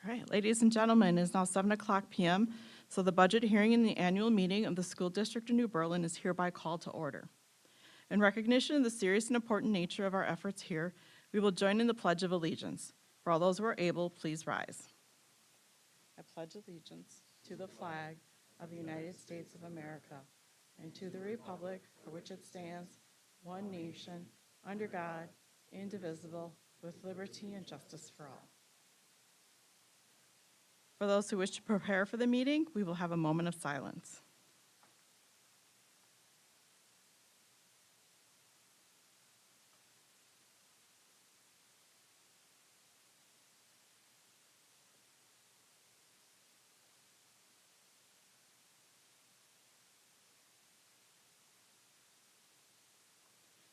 All right, ladies and gentlemen, it is now 7:00 p.m., so the budget hearing in the annual meeting of the School District of New Berlin is hereby called to order. In recognition of the serious and important nature of our efforts here, we will join in the Pledge of Allegiance. For all those who are able, please rise. I pledge allegiance to the flag of the United States of America and to the republic for which it stands, one nation, under God, indivisible, with liberty and justice for all. For those who wish to prepare for the meeting, we will have a moment of silence.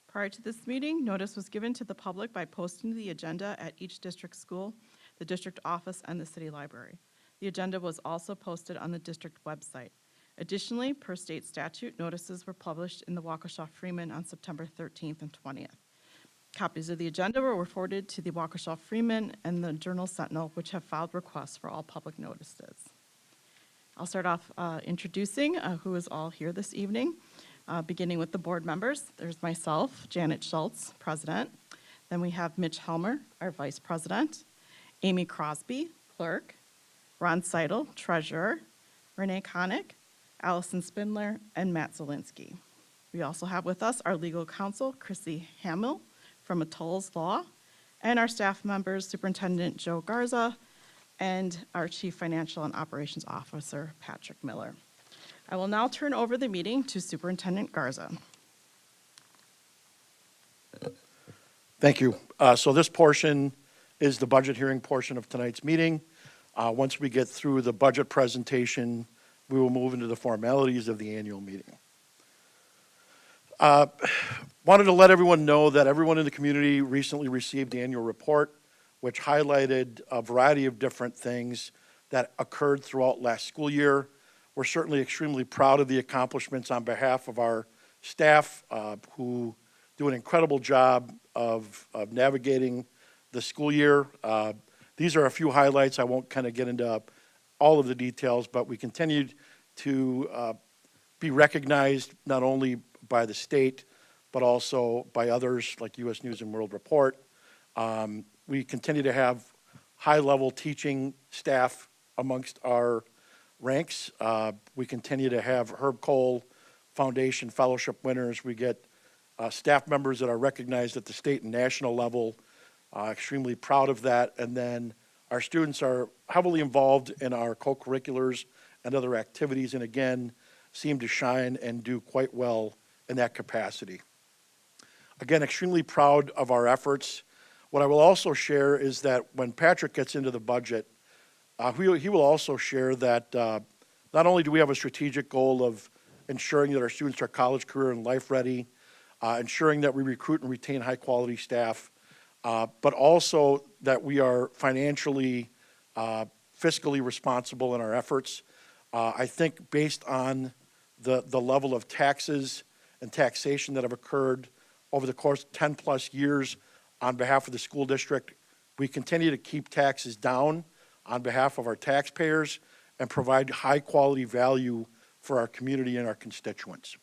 Prior to this meeting, notice was given to the public by posting the agenda at each district school, the district office, and the city library. The agenda was also posted on the district website. Additionally, per state statute, notices were published in the Waukesha Freeman on September 13th and 20th. Copies of the agenda were forwarded to the Waukesha Freeman and the Journal Sentinel, which have filed requests for all public notices. I'll start off introducing who is all here this evening. Beginning with the board members, there's myself, Janet Schultz, president. Then we have Mitch Helmer, our vice president. Amy Crosby, clerk. Ron Seidel, treasurer. Renee Connick, Allison Spindler, and Matt Zielinski. We also have with us our legal counsel, Chrissy Hamill from Atolls Law, and our staff members, Superintendent Joe Garza, and our Chief Financial and Operations Officer, Patrick Miller. I will now turn over the meeting to Superintendent Garza. Thank you. So this portion is the budget hearing portion of tonight's meeting. Once we get through the budget presentation, we will move into the formalities of the annual meeting. Wanted to let everyone know that everyone in the community recently received the annual report, which highlighted a variety of different things that occurred throughout last school year. We're certainly extremely proud of the accomplishments on behalf of our staff who do an incredible job of navigating the school year. These are a few highlights. I won't kind of get into all of the details, but we continued to be recognized not only by the state, but also by others like U.S. News and World Report. We continue to have high-level teaching staff amongst our ranks. We continue to have Herb Cole Foundation Fellowship winners. We get staff members that are recognized at the state and national level. Extremely proud of that. And then our students are heavily involved in our co-curriculars and other activities, and again, seem to shine and do quite well in that capacity. Again, extremely proud of our efforts. What I will also share is that when Patrick gets into the budget, he will also share that not only do we have a strategic goal of ensuring that our students are college, career, and life ready, ensuring that we recruit and retain high quality staff, but also that we are financially, fiscally responsible in our efforts. I think based on the level of taxes and taxation that have occurred over the course of 10 plus years on behalf of the school district, we continue to keep taxes down on behalf of our taxpayers and provide high quality value for our community and our constituents.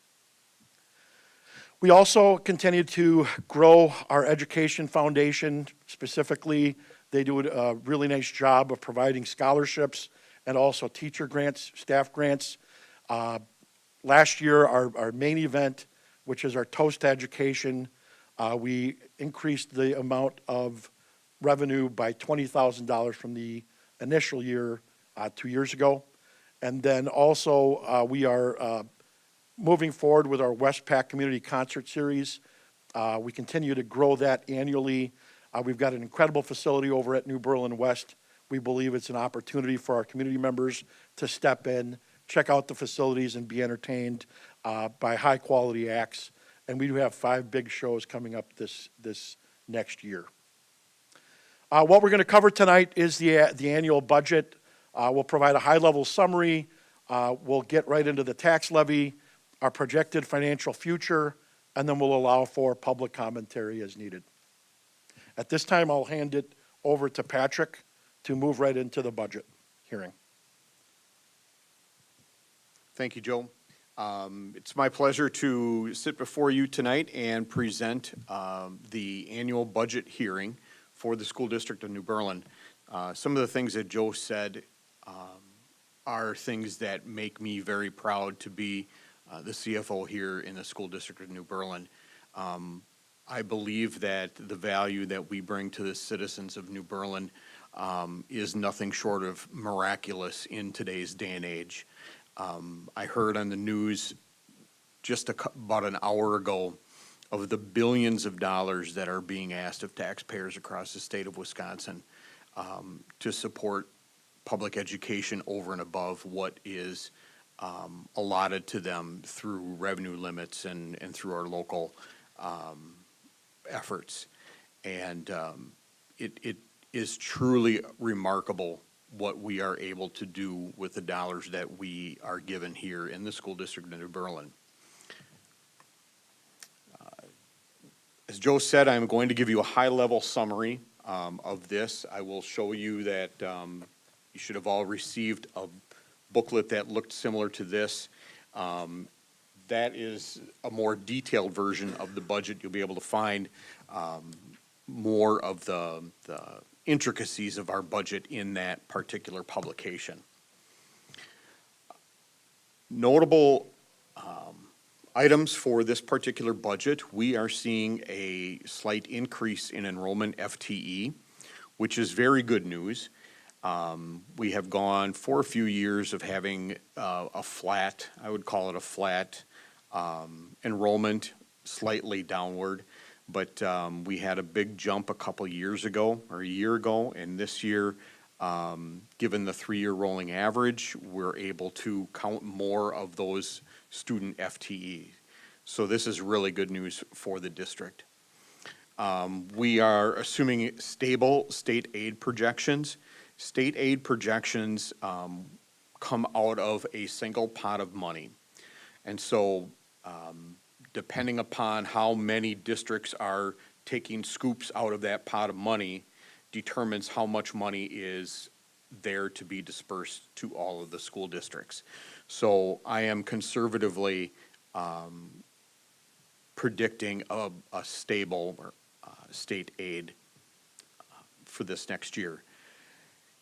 We also continue to grow our education foundation. Specifically, they do a really nice job of providing scholarships and also teacher grants, staff grants. Last year, our main event, which is our Toast to Education, we increased the amount of revenue by $20,000 from the initial year 2 years ago. And then also we are moving forward with our Westpac Community Concert Series. We continue to grow that annually. We've got an incredible facility over at New Berlin West. We believe it's an opportunity for our community members to step in, check out the facilities, and be entertained by high quality acts. And we do have 5 big shows coming up this next year. What we're going to cover tonight is the annual budget. We'll provide a high-level summary. We'll get right into the tax levy, our projected financial future, and then we'll allow for public commentary as needed. At this time, I'll hand it over to Patrick to move right into the budget hearing. Thank you, Joe. It's my pleasure to sit before you tonight and present the annual budget hearing for the School District of New Berlin. Some of the things that Joe said are things that make me very proud to be the CFO here in the School District of New Berlin. I believe that the value that we bring to the citizens of New Berlin is nothing short of miraculous in today's day and age. I heard on the news just about an hour ago of the billions of dollars that are being asked of taxpayers across the state of Wisconsin to support public education over and above what is allotted to them through revenue limits and through our local efforts. And it is truly remarkable what we are able to do with the dollars that we are given here in the School District of New Berlin. As Joe said, I'm going to give you a high-level summary of this. I will show you that you should have all received a booklet that looked similar to this. That is a more detailed version of the budget. You'll be able to find more of the intricacies of our budget in that particular publication. Notable items for this particular budget, we are seeing a slight increase in enrollment FTE, which is very good news. We have gone for a few years of having a flat, I would call it a flat enrollment, slightly downward. But we had a big jump a couple years ago, or a year ago, and this year, given the 3-year rolling average, we're able to count more of those student FTE. So this is really good news for the district. We are assuming stable state aid projections. State aid projections come out of a single pot of money. And so depending upon how many districts are taking scoops out of that pot of money determines how much money is there to be dispersed to all of the school districts. So I am conservatively predicting a stable state aid for this next year.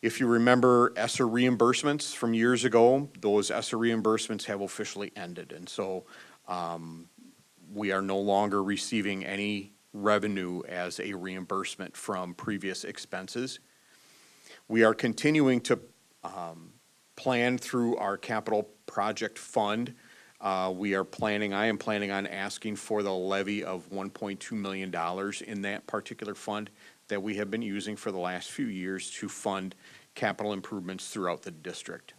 If you remember ESSER reimbursements from years ago, those ESSER reimbursements have officially ended. And so we are no longer receiving any revenue as a reimbursement from previous expenses. We are continuing to plan through our capital project fund. I am planning on asking for the levy of $1.2 million in that particular fund that we have been using for the last few years to fund capital improvements throughout the district.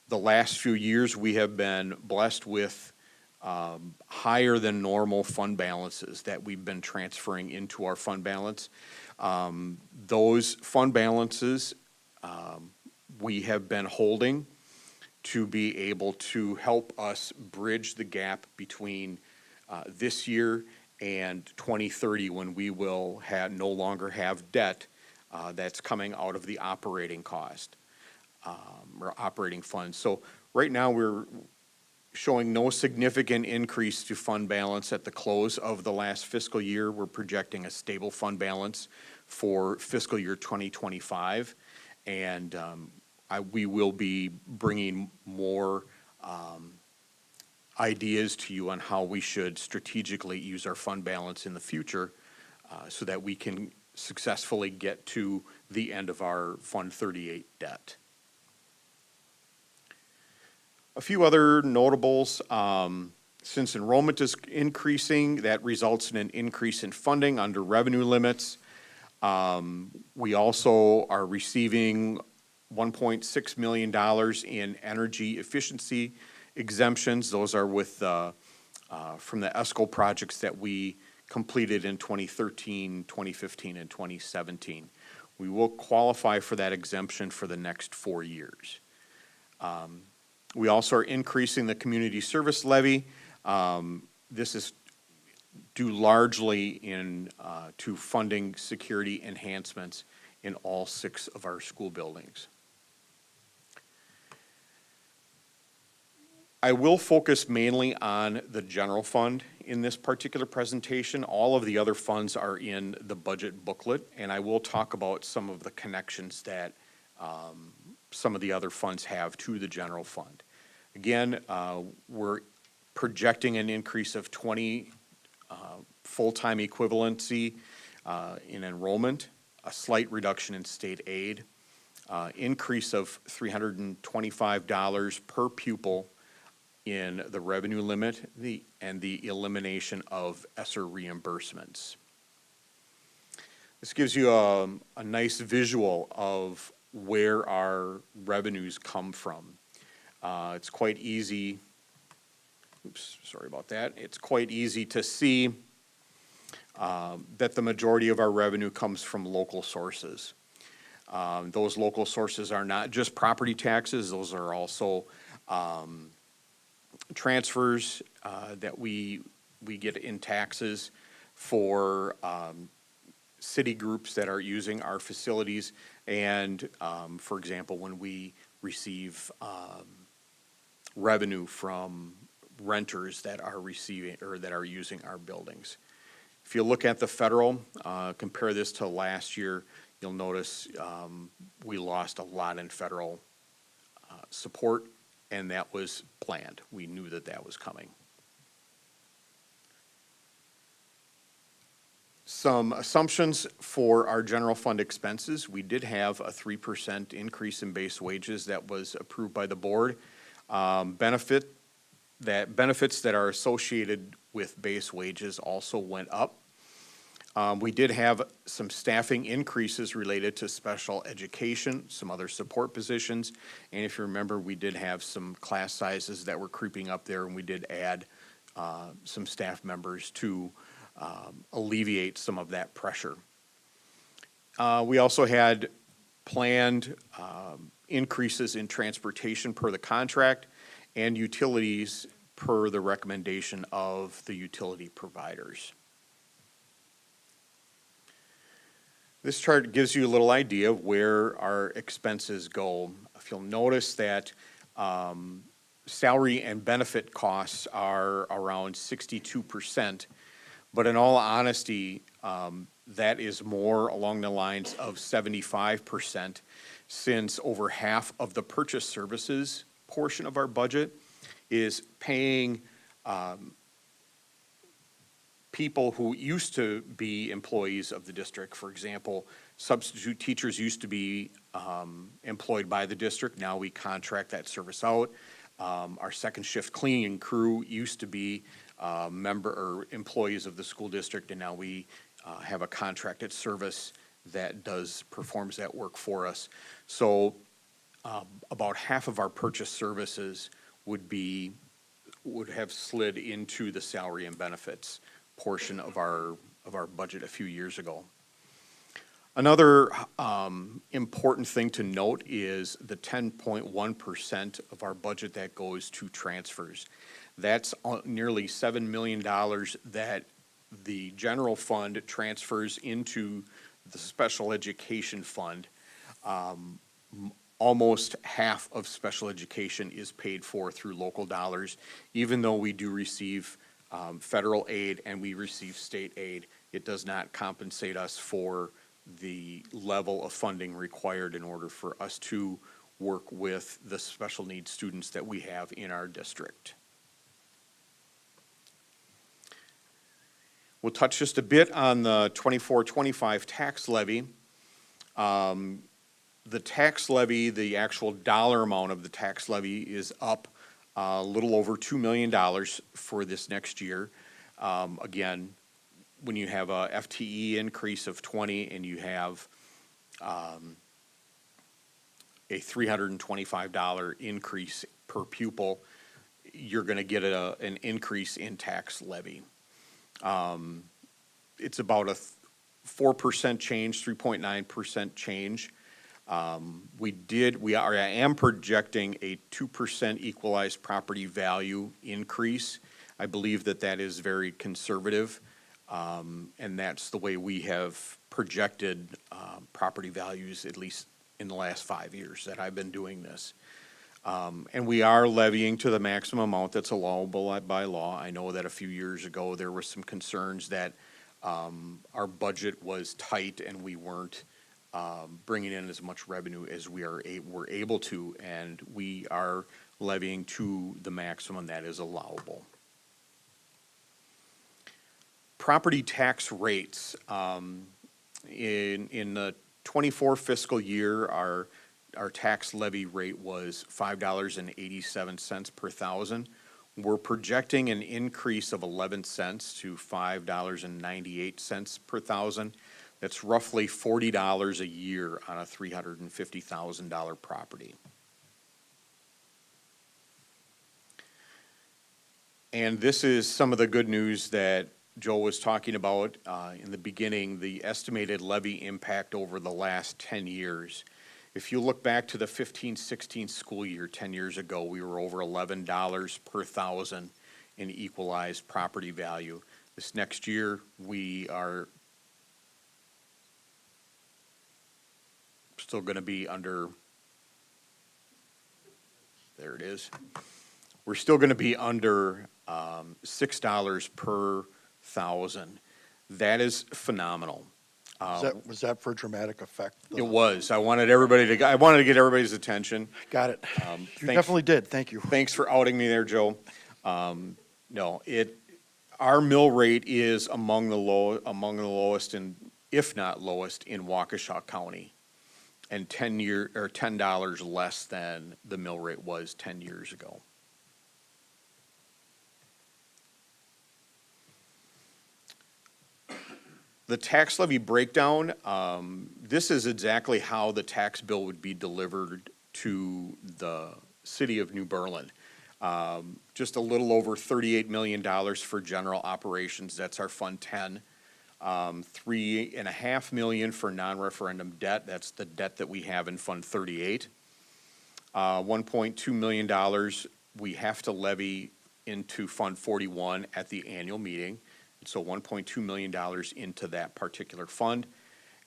The last few years, we have been blessed with higher than normal fund balances that we've been transferring into our fund balance. Those fund balances we have been holding to be able to help us bridge the gap between this year and 2030, when we will no longer have debt that's coming out of the operating cost or operating funds. So right now we're showing no significant increase to fund balance at the close of the last fiscal year. We're projecting a stable fund balance for fiscal year 2025, and we will be bringing more ideas to you on how we should strategically use our fund balance in the future so that we can successfully get to the end of our Fund 38 debt. A few other notables. Since enrollment is increasing, that results in an increase in funding under revenue limits. We also are receiving $1.6 million in energy efficiency exemptions. Those are with from the ESCO projects that we completed in 2013, 2015, and 2017. We will qualify for that exemption for the next 4 years. We also are increasing the community service levy. This is due largely to funding security enhancements in all 6 of our school buildings. I will focus mainly on the general fund in this particular presentation. All of the other funds are in the budget booklet, and I will talk about some of the connections that some of the other funds have to the general fund. Again, we're projecting an increase of 20 full-time equivalency in enrollment, a slight reduction in state aid, increase of $325 per pupil in the revenue limit, and the elimination of ESSER reimbursements. This gives you a nice visual of where our revenues come from. It's quite easy, sorry about that. It's quite easy to see that the majority of our revenue comes from local sources. Those local sources are not just property taxes, those are also transfers that we get in taxes for city groups that are using our facilities, and for example, when we receive revenue from renters that are receiving or that are using our buildings. If you look at the federal, compare this to last year, you'll notice we lost a lot in federal support, and that was planned. We knew that that was coming. Some assumptions for our general fund expenses. We did have a 3% increase in base wages that was approved by the board. Benefits that are associated with base wages also went up. We did have some staffing increases related to special education, some other support positions, and if you remember, we did have some class sizes that were creeping up there, and we did add some staff members to alleviate some of that pressure. We also had planned increases in transportation per the contract and utilities per the recommendation of the utility providers. This chart gives you a little idea of where our expenses go. If you'll notice that salary and benefit costs are around 62%, but in all honesty, that is more along the lines of 75%, since over half of the purchase services portion of our budget is paying people who used to be employees of the district. For example, substitute teachers used to be employed by the district. Now we contract that service out. Our second shift cleaning crew used to be member or employees of the school district, and now we have a contracted service that performs that work for us. So about half of our purchase services would have slid into the salary and benefits portion of our budget a few years ago. Another important thing to note is the 10.1% of our budget that goes to transfers. That's nearly $7 million that the general fund transfers into the special education fund. Almost half of special education is paid for through local dollars. Even though we do receive federal aid and we receive state aid, it does not compensate us for the level of funding required in order for us to work with the special needs students that we have in our district. We'll touch just a bit on the 24-25 tax levy. The tax levy, the actual dollar amount of the tax levy is up a little over $2 million for this next year. Again, when you have a FTE increase of 20 and you have a $325 increase per pupil, you're going to get an increase in tax levy. It's about a 4% change, 3.9% change. I am projecting a 2% equalized property value increase I believe that that is very conservative, and that's the way we have projected property values, at least in the last 5 years that I've been doing this. And we are levying to the maximum amount that's allowable by law. I know that a few years ago, there were some concerns that our budget was tight and we weren't bringing in as much revenue as we're able to, and we are levying to the maximum that is allowable. Property tax rates, in the 24 fiscal year, our tax levy rate was $5.87 per thousand. We're projecting an increase of 11 cents to $5.98 per thousand. That's roughly $40 a year on a $350,000 property. And this is some of the good news that Joe was talking about in the beginning, the estimated levy impact over the last 10 years. If you look back to the 15-16 school year, 10 years ago, we were over $11 per thousand in equalized property value. This next year, we are still going to be under, there it is. We're still going to be under $6 per thousand. That is phenomenal. Was that for dramatic effect? It was. I wanted to get everybody's attention. Got it. You Thanks. definitely did. Thank you. Thanks for outing me there, Joe. No, our mill rate is among the lowest and, if not lowest, in Waukesha County. And $10 less than the mill rate was 10 years ago. The tax levy breakdown, this is exactly how the tax bill would be delivered to the city of New Berlin. Just a little over $38 million for general operations, that's our Fund 10. $3.5 million for non-referendum debt, that's the debt that we have in Fund 38. $1.2 million we have to levy into Fund 41 at the annual meeting. So $1.2 million into that particular fund,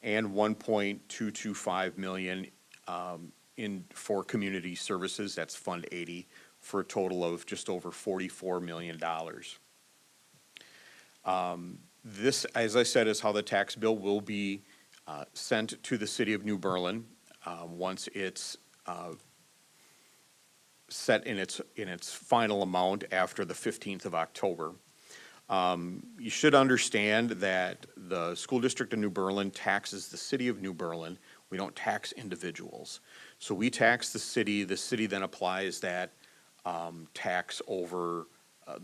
and $1.225 million for community services, that's Fund 80, for a total of just over $44 million. This, as I said, is how the tax bill will be sent to the city of New Berlin once it's set in its final amount after the 15th of October. You should understand that the school district of New Berlin taxes the city of New Berlin. We don't tax individuals. So we tax the city then applies that tax over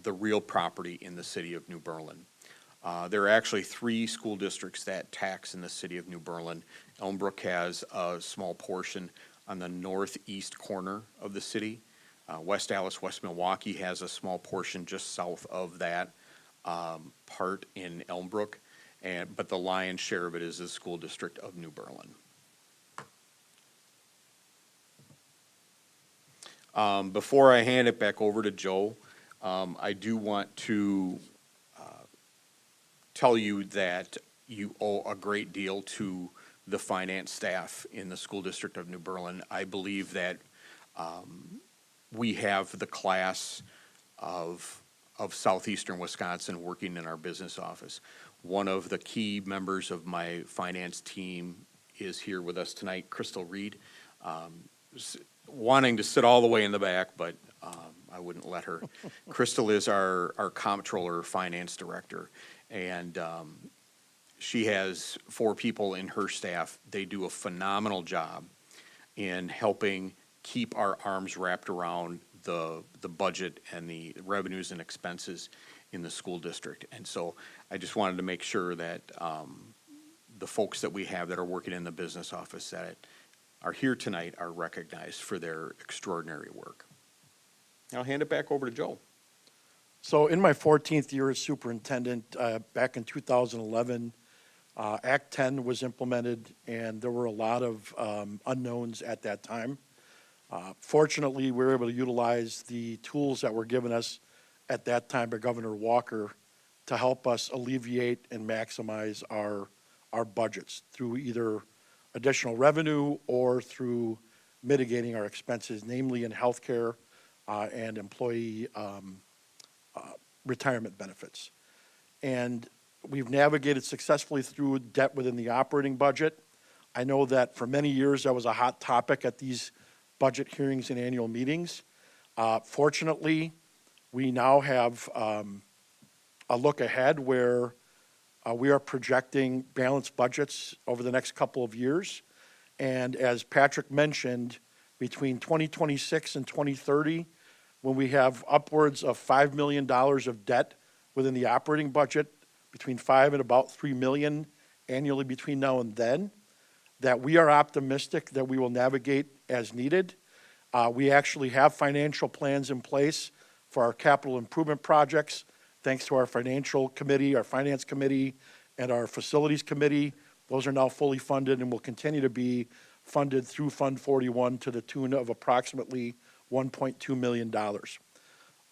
the real property in the city of New Berlin. There are actually 3 school districts that tax in the city of New Berlin. Elmbrook has a small portion on the northeast corner of the city. West Allis, West Milwaukee has a small portion just south of that part in Elmbrook, but the lion's share of it is the school district of New Berlin. Before I hand it back over to Joe, I do want to tell you that you owe a great deal to the finance staff in the school district of New Berlin. I believe that we have the class of southeastern Wisconsin working in our business office. One of the key members of my finance team is here with us tonight, Crystal Reed, wanting to sit all the way in the back, but I wouldn't let her. Crystal is our comptroller, finance director, and she has 4 people in her staff. They do a phenomenal job in helping keep our arms wrapped around the budget and the revenues and expenses in the school district. And so I just wanted to make sure that the folks that we have that are working in the business office that are here tonight are recognized for their extraordinary work. I'll hand it back over to Joe. So in my 14th year as superintendent, back in 2011, Act 10 was implemented, and there were a lot of unknowns at that time. Fortunately, we were able to utilize the tools that were given us at that time by Governor Walker to help us alleviate and maximize our budgets through either additional revenue or through mitigating our expenses, namely in healthcare and employee retirement benefits. And we've navigated successfully through debt within the operating budget. I know that for many years that was a hot topic at these budget hearings and annual meetings. Fortunately, we now have a look ahead where we are projecting balanced budgets over the next couple of years. And as Patrick mentioned, between 2026 and 2030, when we have upwards of $5 million of debt within the operating budget, between 5 and about 3 million annually between now and then, that we are optimistic that we will navigate as needed. We actually have financial plans in place for our capital improvement projects, thanks to our financial committee, our finance committee, and our facilities committee. Those are now fully funded and will continue to be funded through Fund 41 to the tune of approximately $1.2 million.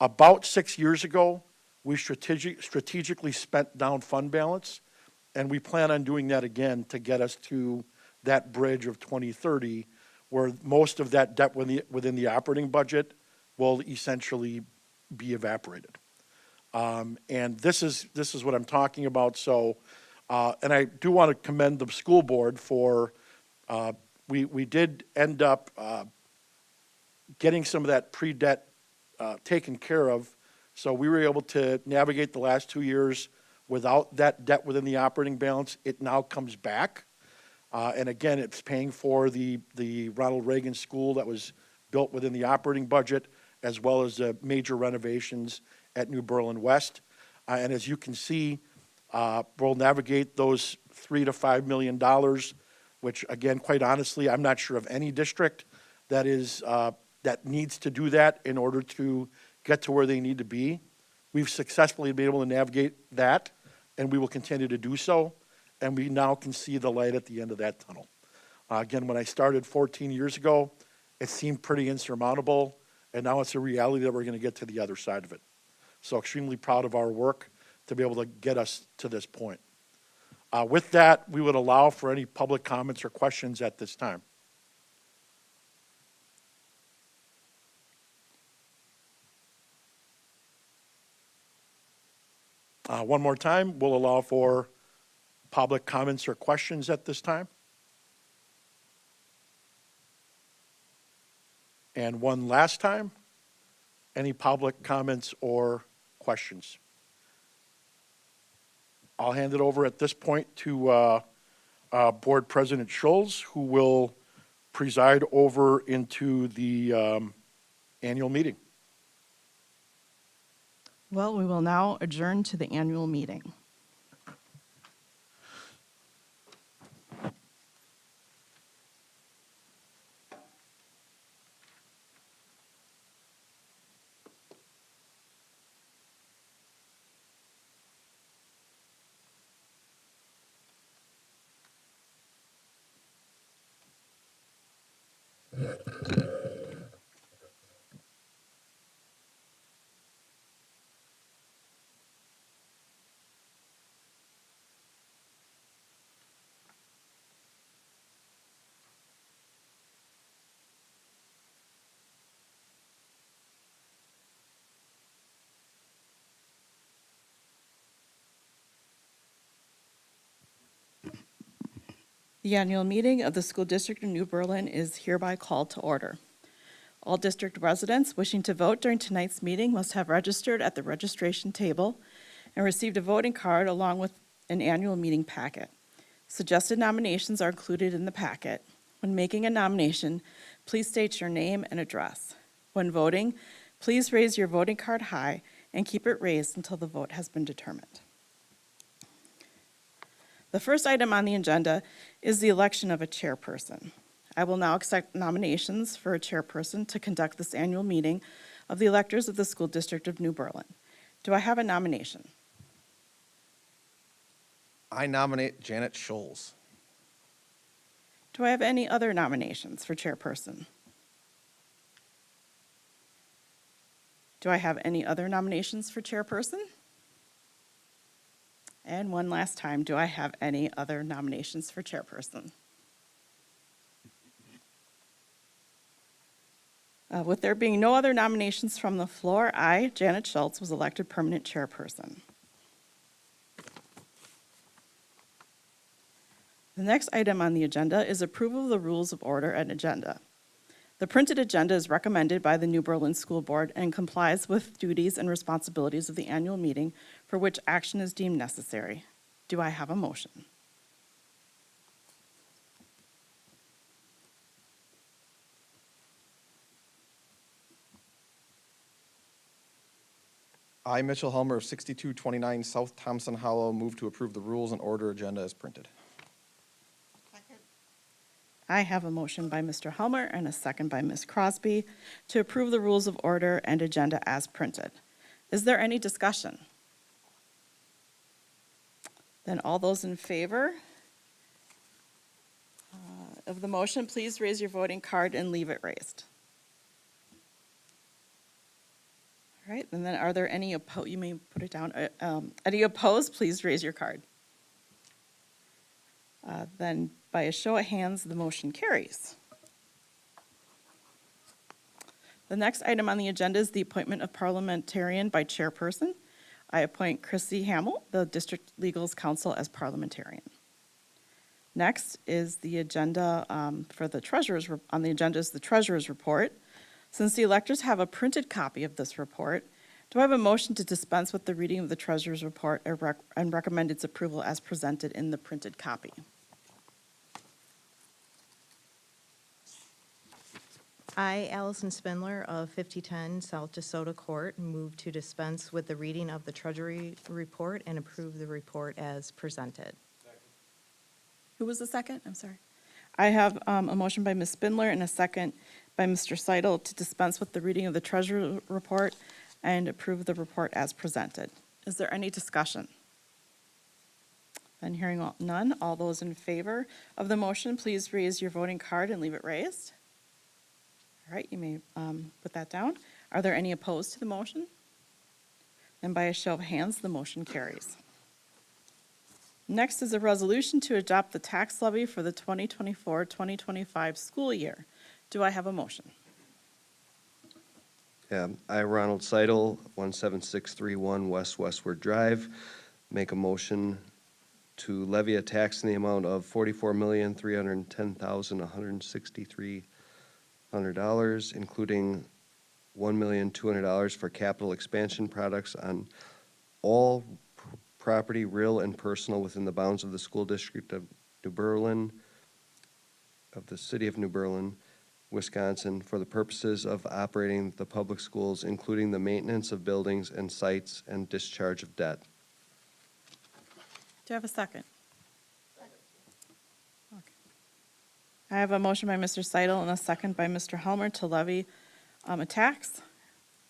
About 6 years ago, we strategically spent down fund balance, and we plan on doing that again to get us to that bridge of 2030, where most of that debt within the operating budget will essentially be evaporated. And this is what I'm talking about. So, and I do want to commend the school board for, we did end up getting some of that pre-debt taken care of. So we were able to navigate the last 2 years without that debt within the operating balance. It now comes back. And again, it's paying for the Ronald Reagan School that was built within the operating budget, as well as the major renovations at New Berlin West. And as you can see, we'll navigate those $3 to $5 million, which again, quite honestly, I'm not sure of any district that is that needs to do that in order to get to where they need to be. We've successfully been able to navigate that, and we will continue to do so. And we now can see the light at the end of that tunnel. Again, when I started 14 years ago, it seemed pretty insurmountable, and now it's a reality that we're going to get to the other side of it. So extremely proud of our work to be able to get us to this point. With that, we would allow for any public comments or questions at this time. One more time, we'll allow for public comments or questions at this time. And one last time, any public comments or questions? I'll hand it over at this point to Board President Schulz, who will preside over into the annual meeting. Well, we will now adjourn to the annual meeting. The annual meeting of the School District of New Berlin is hereby called to order. All district residents wishing to vote during tonight's meeting must have registered at the registration table and received a voting card along with an annual meeting packet. Suggested nominations are included in the packet. When making a nomination, please state your name and address. When voting, please raise your voting card high and keep it raised until the vote has been determined. The first item on the agenda is the election of a chairperson. I will now accept nominations for a chairperson to conduct this annual meeting of the electors of the School District of New Berlin. Do I have a nomination? I nominate Janet Scholes. Do I have any other nominations for chairperson? Do I have any other nominations for chairperson? And one last time, do I have any other nominations for chairperson? With there being no other nominations from the floor, I, Janet Schultz, was elected permanent chairperson. The next item on the agenda is approval of the rules of order and agenda. The printed agenda is recommended by the New Berlin School Board and complies with duties and responsibilities of the annual meeting for which action is deemed necessary. Do I have a motion? I, Mitchell Helmer of 6229 South Thompson Hollow, move to approve the rules and order agenda as printed. I have a motion by Mr. Helmer and a second by Ms. Crosby to approve the rules of order and agenda as printed. Is there any discussion? Then all those in favor of the motion, please raise your voting card and leave it raised. All right, and then are there any opposed? You may put it down. Any opposed, please raise your card. Then by a show of hands, the motion carries. The next item on the agenda is the appointment of parliamentarian by chairperson. I appoint Chrissy Hamill, the District Legal Counsel, as parliamentarian. Next is the agenda for the treasurer's, on the agenda is the treasurer's report. Since the electors have a printed copy of this report, do I have a motion to dispense with the reading of the treasurer's report and recommend its approval as presented in the printed copy? I, Allison Spindler of 5010 South DeSoto Court, move to dispense with the reading of the Treasury report and approve the report as presented. Who was the second? I'm sorry. I have a motion by Ms. Spindler and a second by Mr. Seidel to dispense with the reading of the treasury report and approve the report as presented. Is there any discussion? Then hearing none, all those in favor of the motion, please raise your voting card and leave it raised. All right, you may put that down. Are there any opposed to the motion? And by a show of hands, the motion carries. Next is a resolution to adopt the tax levy for the 2024-2025 school year. Do I have a motion? Yeah, I, Ronald Seidel, 17631 West Westward Drive, make a motion to levy a tax in the amount of $44,310,163, including $1,200,000 for capital expansion products on all property, real and personal, within the bounds of the school district of New Berlin, of the city of New Berlin, Wisconsin, for the purposes of operating the public schools, including the maintenance of buildings and sites and discharge of debt. Do I have a second? Okay. I have a motion by Mr. Seidel and a second by Mr. Helmer to levy a tax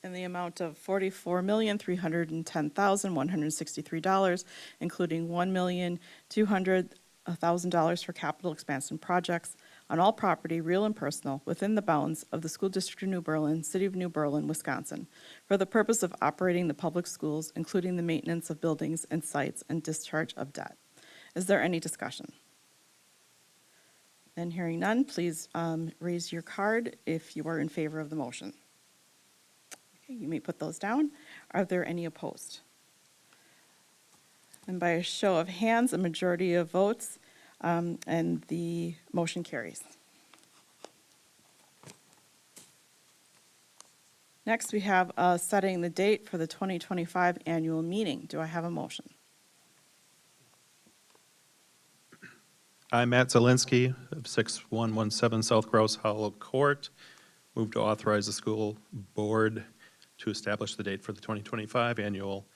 in the amount of $44,310,163, including $1,200,000 for capital expansion projects on all property, real and personal, within the bounds of the School District of New Berlin, City of New Berlin, Wisconsin, for the purpose of operating the public schools, including the maintenance of buildings and sites and discharge of debt. Is there any discussion? Then hearing none, please raise your card if you are in favor of the motion. Okay, you may put those down. Are there any opposed? And by a show of hands, a majority of votes, and the motion carries. Next, we have setting the date for the 2025 annual meeting. Do I have a motion? I'm Matt Zelinski of 6117 South Grouse Hollow Court. Move to authorize the school board to establish the date for the 2025 annual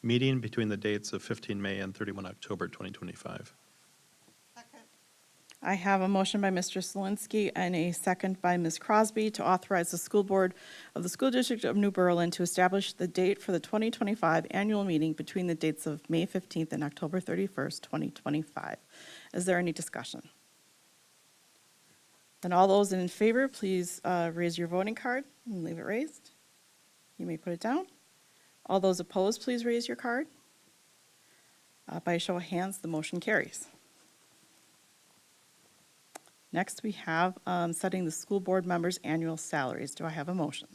meeting between the dates of 15 May and 31 October 2025. I have a motion by Mr. Zelinski and a second by Ms. Crosby to authorize the school board of the School District of New Berlin to establish the date for the 2025 annual meeting between the dates of May 15th and October 31st, 2025. Is there any discussion? Then all those in favor, please raise your voting card and leave it raised. You may put it down. All those opposed, please raise your card. By a show of hands, the motion carries. Next, we have setting the school board members' annual salaries. Do I have a motion?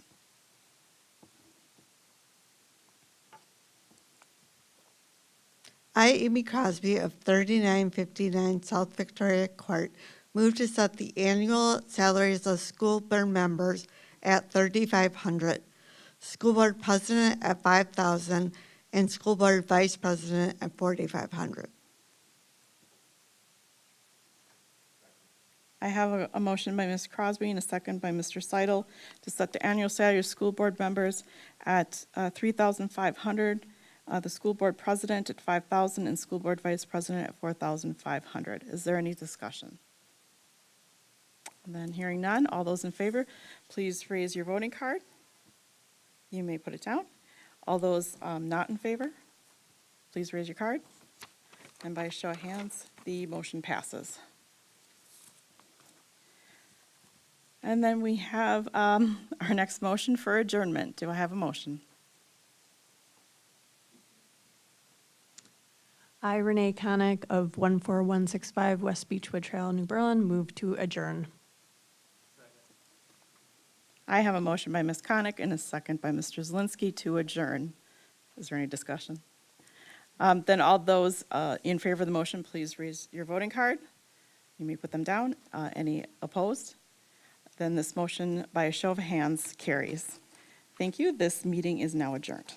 I, Amy Crosby of 3959 South Victoria Court, move to set the annual salaries of school board members at $3,500, school board president at $5,000, and school board vice president at $4,500. I have a motion by Ms. Crosby and a second by Mr. Seidel to set the annual salary of school board members at $3,500, the school board president at $5,000, and school board vice president at $4,500. Is there any discussion? And then hearing none, all those in favor, please raise your voting card. You may put it down. All those not in favor, please raise your card. And by a show of hands, the motion passes. And then we have our next motion for adjournment. Do I have a motion? I, Renee Connick of 14165 West Beechwood Trail, New Berlin, move to adjourn. I have a motion by Ms. Connick and a second by Mr. Zelinski to adjourn. Is there any discussion? Then all those in favor of the motion, please raise your voting card. You may put them down. Any opposed? Then this motion, by a show of hands, carries. Thank you. This meeting is now adjourned.